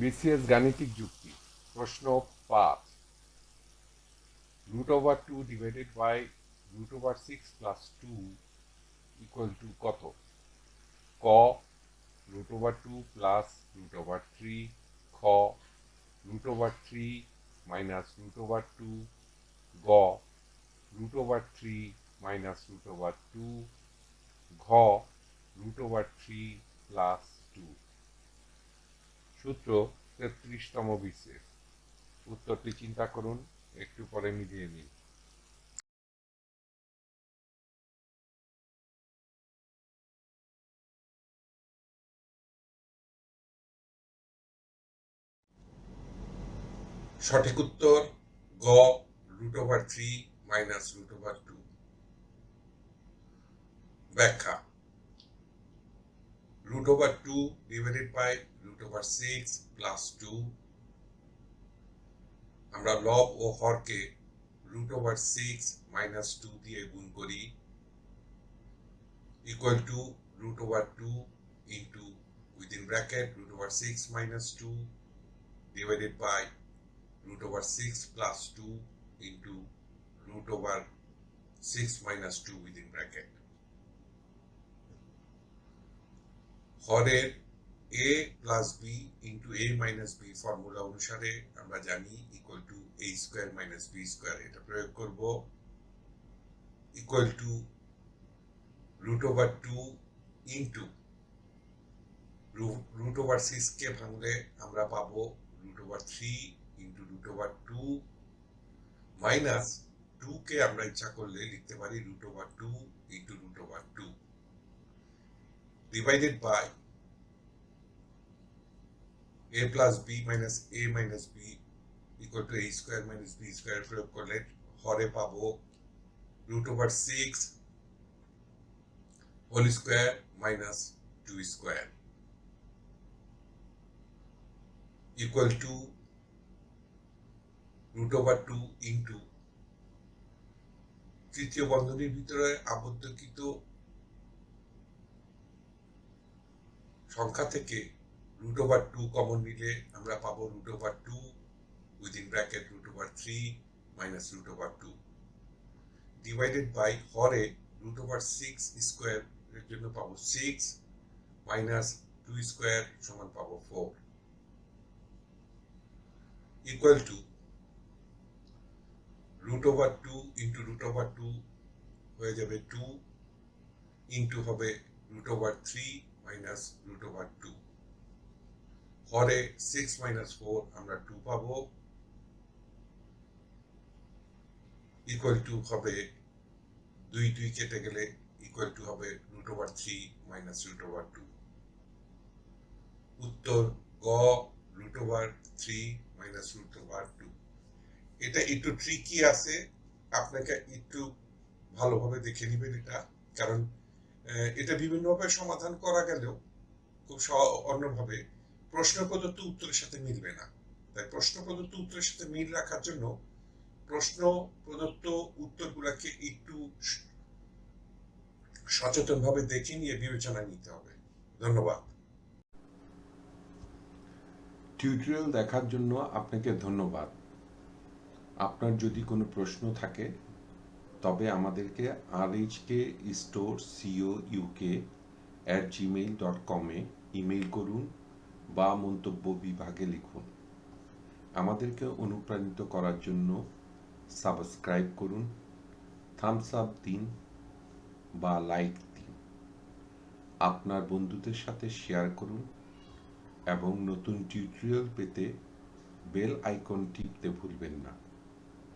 BCS গাণিতিক যুক্তি প্রশ্ন 5 √2 divided by √6 plus 2 equal to কত? ক √2 প্লাস √3, খ √3 মাইনাস √2, গ √3 মাইনাস √2, ঘ √3 প্লাস 2। সূত্র 33তম বিসিএস। উত্তরটি চিন্তা করুন, একটু পরে মিলিয়ে নিন। সঠিক উত্তর গ √3 মাইনাস √2। ব্যাখ্যা √2 ডিভাইডেড বাই √6 প্লাস 2। আমরা লব ও হরকে √6 মাইনাস 2 দিয়ে গুণ করি equal to √2 into within bracket √6 minus 2 divided by √6 plus 2 into √6 minus 2 within bracket। হরের a plus b into a minus b formula অনুসারে আমরা জানি equal to a square minus b square. এটা প্রয়োগ করব ইকুয়াল টু √2 ইন্টু √6 কে ভাঙলে আমরা পাবো √3 ইন্টু √2 মাইনাস 2 কে আমরা ইচ্ছা করলে লিখতে পারি √2 into √2 divided by a plus b minus a minus b equal to a square minus b square প্রয়োগ করলে হরে পাবো √6 whole square minus 2 square equal to √2 into তৃতীয় বন্ধনীর ভিতরে আবদ্ধকৃত সংখ্যা থেকে √2 কমন নিলে আমরা পাবো √2 within bracket √3 minus √2 divided by হরে √6 স্কয়ার এর জন্য পাবো 6 মাইনাস 2 স্কয়ার সমান পাবো 4 ইকুয়াল টু √2 ইন্টু √2 হয়ে যাবে 2 ইন্টু হবে √3 মাইনাস √2। হরে 6 মাইনাস 4 আমরা 2 পাবো ইকুয়াল টু হবে 2 কেটে গেলে ইকুয়াল টু হবে √3 মাইনাস √2। উত্তর গ √3 মাইনাস √2। এটা একটু ট্রিকি আছে, আপনাকে একটু ভালোভাবে দেখে নেবেন এটা, কারণ এটা বিভিন্নভাবে সমাধান করা গেলেও খুব অন্যভাবে প্রশ্ন প্রদত্ত উত্তরের সাথে মিলবে না। তাই প্রশ্ন প্রদত্ত উত্তরের সাথে মিল রাখার জন্য প্রশ্ন প্রদত্ত উত্তরগুলোকে একটু সচেতনভাবে দেখে নিয়ে বিবেচনায় নিতে হবে। ধন্যবাদ। টিউটোরিয়াল দেখার জন্য আপনাকে ধন্যবাদ। আপনার যদি কোনো প্রশ্ন থাকে তবে আমাদেরকে rhkstorecouk@gmail.com এ ইমেইল করুন বা মন্তব্য বিভাগে লিখুন। আমাদেরকে অনুপ্রাণিত করার জন্য সাবস্ক্রাইব করুন, থামস আপ দিন বা লাইক দিন, আপনার বন্ধুদের সাথে শেয়ার করুন এবং নতুন টিউটোরিয়াল পেতে বেল আইকন টিপতে ভুলবেন না।